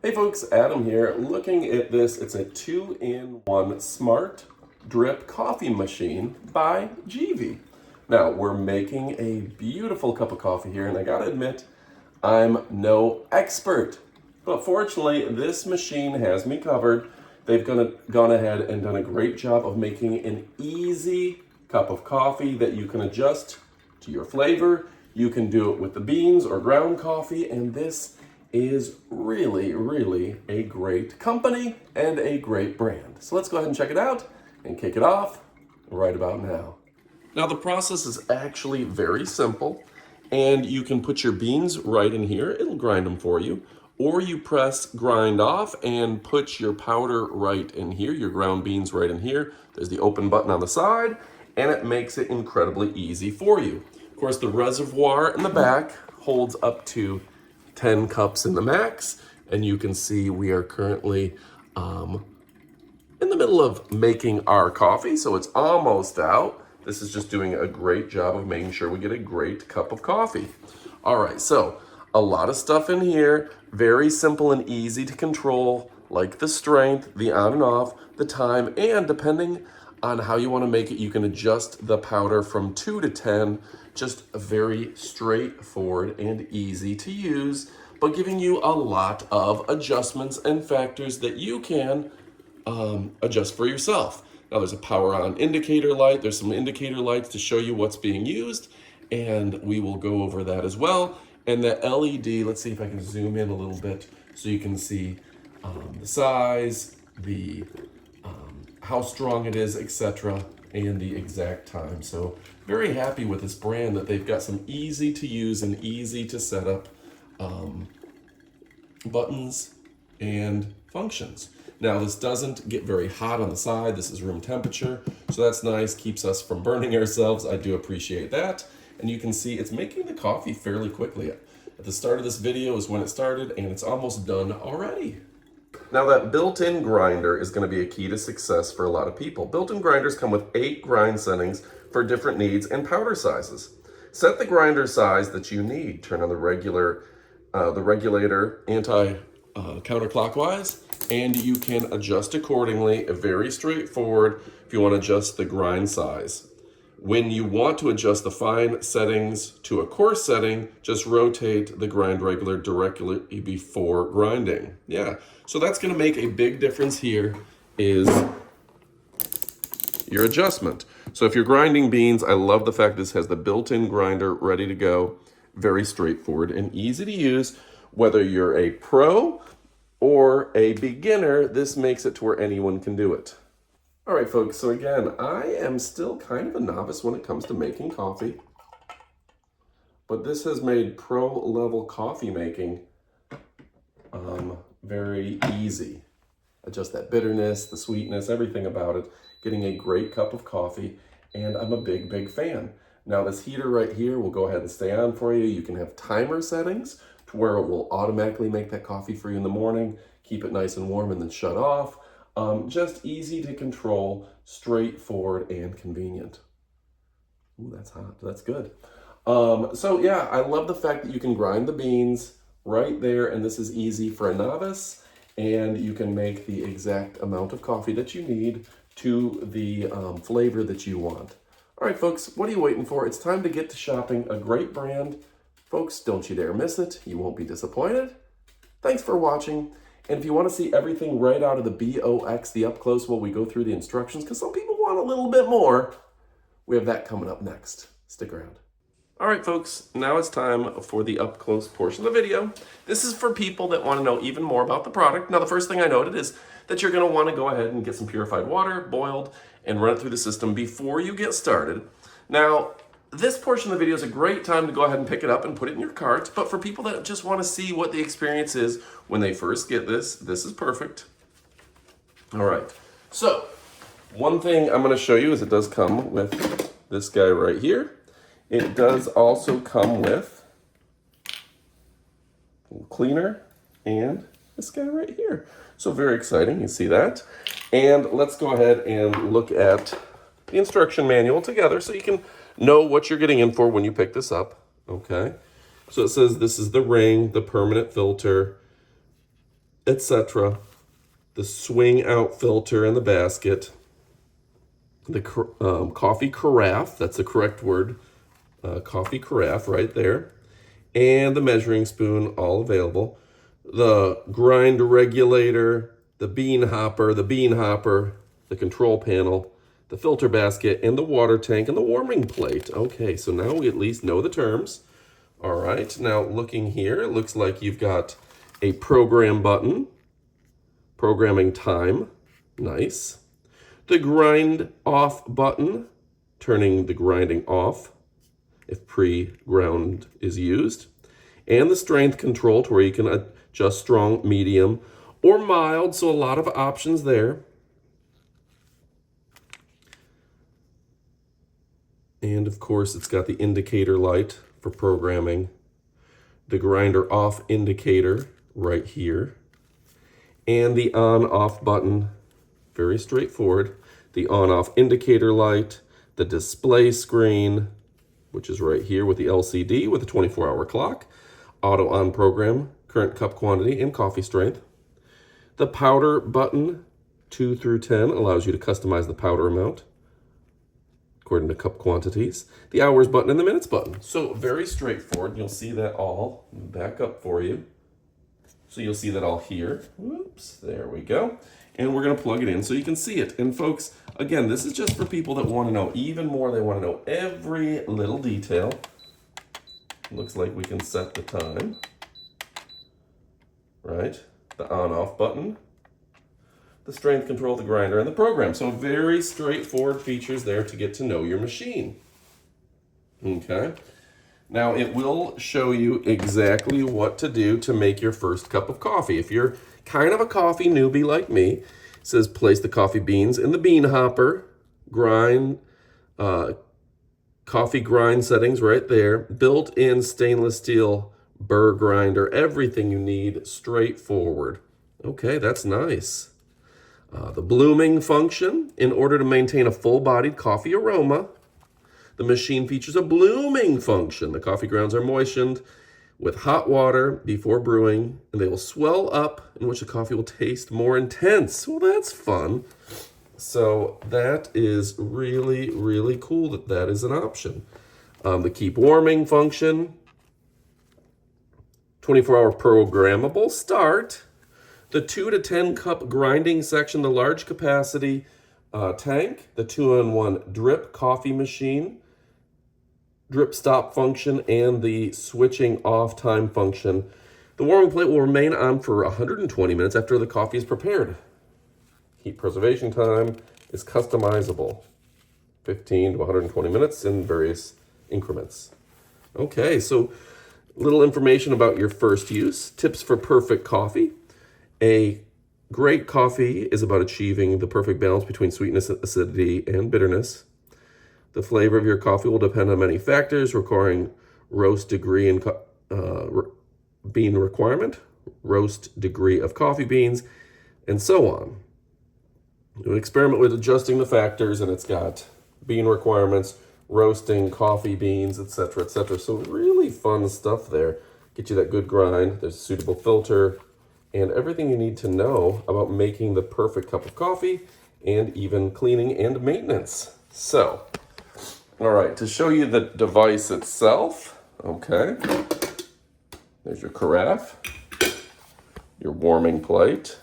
Hey folks, Adam here. Looking at this, it's a 2-in-1 smart drip coffee machine by Gevi. Now, we're making a beautiful cup of coffee here, and I gotta admit, I'm no expert. But fortunately, this machine has me covered. They've gone ahead and done a great job of making an easy cup of coffee that you can adjust to your flavor. You can do it with the beans or ground coffee, and this is really a great company and a great brand. So let's go ahead and check it out and kick it off right about now. Now the process is actually very simple, and you can put your beans right in here. It'll grind them for you. Or you press grind off and put your powder right in here, your ground beans right in here. There's the open button on the side, and it makes it incredibly easy for you. Of course, the reservoir in the back holds up to 10 cups in the max, and you can see we are currently in the middle of making our coffee, so it's almost out. This is just doing a great job of making sure we get a great cup of coffee. All right, so a lot of stuff in here, very simple and easy to control, like the strength, the on and off, the time, and depending on how you want to make it, you can adjust the powder from 2 to 10, just very straightforward and easy to use, but giving you a lot of adjustments and factors that you can adjust for yourself. Now there's a power on indicator light, there's some indicator lights to show you what's being used, and we will go over that as well. And the LED, let's see if I can zoom in a little bit so you can see the size, the how strong it is, etc., and the exact time. So very happy with this brand that they've got some easy to use and easy to set up buttons and functions. Now this doesn't get very hot on the side. This is room temperature, so that's nice, keeps us from burning ourselves. I do appreciate that. And you can see it's making the coffee fairly quickly. At the start of this video is when it started, and it's almost done already. Now that built-in grinder is going to be a key to success for a lot of people. Built-in grinders come with 8 grind settings for different needs and powder sizes. Set the grinder size that you need. Turn on the regulator counterclockwise, and you can adjust accordingly. Very straightforward if you want to adjust the grind size. When you want to adjust the fine settings to a coarse setting, just rotate the grind regulator directly before grinding. Yeah, so that's going to make a big difference here is your adjustment. So if you're grinding beans, I love the fact this has the built-in grinder ready to go. Very straightforward and easy to use. Whether you're a pro or a beginner, this makes it to where anyone can do it. All right, folks, so again, I am still kind of a novice when it comes to making coffee, but this has made pro-level coffee making very easy. Adjust that bitterness, the sweetness, everything about it, getting a great cup of coffee, and I'm a big fan. Now this heater right here will go ahead and stay on for you. You can have timer settings to where it will automatically make that coffee for you in the morning, keep it nice and warm, and then shut off. Just easy to control, straightforward, and convenient. Ooh, that's hot. That's good. So yeah, I love the fact that you can grind the beans right there, and this is easy for a novice, and you can make the exact amount of coffee that you need to the flavor that you want. All right, folks, what are you waiting for? It's time to get to shopping a great brand. Folks, don't you dare miss it. You won't be disappointed. Thanks for watching. And if you want to see everything right out of the BOX, the up close, while we go through the instructions, because some people want a little bit more, we have that coming up next. Stick around. All right, folks, now it's time for the up close portion of the video. This is for people that want to know even more about the product. Now, the first thing I noted is that you're going to want to go ahead and get some purified water, boiled, and run it through the system before you get started. Now, this portion of the video is a great time to go ahead and pick it up and put it in your cart, but for people that just want to see what the experience is when they first get this, this is perfect. All right, so one thing I'm going to show you is it does come with this guy right here. It does also come with a cleaner and this guy right here. So very exciting, you see that. And let's go ahead and look at the instruction manual together so you can know what you're getting in for when you pick this up, okay? So it says this is the ring, the permanent filter, etc. The swing out filter and the basket. The coffee carafe, that's the correct word. Coffee carafe right there. And the measuring spoon, all available. The grind regulator, the bean hopper, the control panel, the filter basket, and the water tank, and the warming plate. Okay, so now we at least know the terms. All right, now looking here, it looks like you've got a program button, programming time, nice. The grind off button, turning the grinding off if pre-ground is used. And the strength control to where you can adjust strong, medium, or mild, so a lot of options there. And of course, it's got the indicator light for programming, the grinder off indicator right here, and the on-off button, very straightforward, the on-off indicator light, the display screen, which is right here with the LCD with a 24-hour clock, auto on program, current cup quantity, and coffee strength. The powder button, 2 through 10, allows you to customize the powder amount according to cup quantities. The hours button and the minutes button. So very straightforward. You'll see that all back up for you. So you'll see that all here. Whoops, there we go. And we're gonna plug it in so you can see it. And folks, again, this is just for people that wanna know even more. They wanna know every little detail. Looks like we can set the time, right? The on-off button, the strength control, the grinder, and the program. So very straightforward features there to get to know your machine. Okay. Now it will show you exactly what to do to make your first cup of coffee. If you're kind of a coffee newbie like me, it says place the coffee beans in the bean hopper, grind, coffee grind settings right there, built-in stainless steel burr grinder, everything you need, straightforward. Okay, that's nice. The blooming function, in order to maintain a full-bodied coffee aroma, the machine features a blooming function. The coffee grounds are moistened with hot water before brewing, and they will swell up, in which the coffee will taste more intense. Well, that's fun. So that is really, really cool that that is an option. The keep warming function, 24-hour programmable start, the 2 to 10 cup grinding section, the large capacity tank, the 2-in-1 drip coffee machine, drip stop function, and the switching off time function. The warming plate will remain on for 120 minutes after the coffee is prepared. Heat preservation time is customizable, 15 to 120 minutes in various increments. Okay, so little information about your first use, tips for perfect coffee. A great coffee is about achieving the perfect balance between sweetness, acidity, and bitterness. The flavor of your coffee will depend on many factors, requiring roast degree and bean requirement, roast degree of coffee beans, and so on. You experiment with adjusting the factors, and it's got bean requirements, roasting, coffee beans, etc., etc. So really fun stuff there. Get you that good grind. There's a suitable filter, and everything you need to know about making the perfect cup of coffee, and even cleaning and maintenance. So, all right, to show you the device itself, okay, there's your carafe, your warming plate,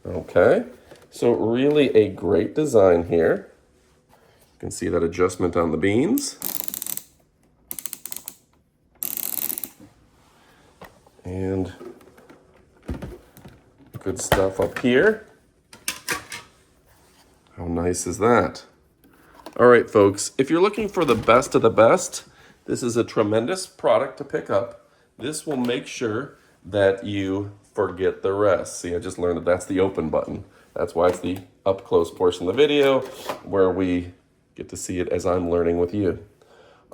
okay. So really a great design here. You can see that adjustment on the beans. And good stuff up here. How nice is that? All right, folks, if you're looking for the best of the best, this is a tremendous product to pick up. This will make sure that you forget the rest. See, I just learned that that's the open button. That's why it's the up close portion of the video where we get to see it as I'm learning with you.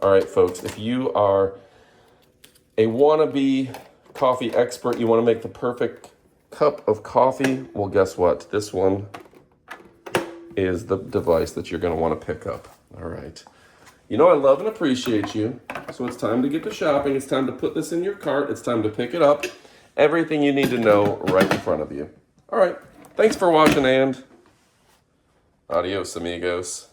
All right, folks, if you are a wannabe coffee expert, you want to make the perfect cup of coffee, well, guess what? This one is the device that you're going to want to pick up. All right. You know I love and appreciate you, so it's time to get to shopping. It's time to put this in your cart. It's time to pick it up Everything you need to know right in front of you. All right, thanks for watching and adios, amigos.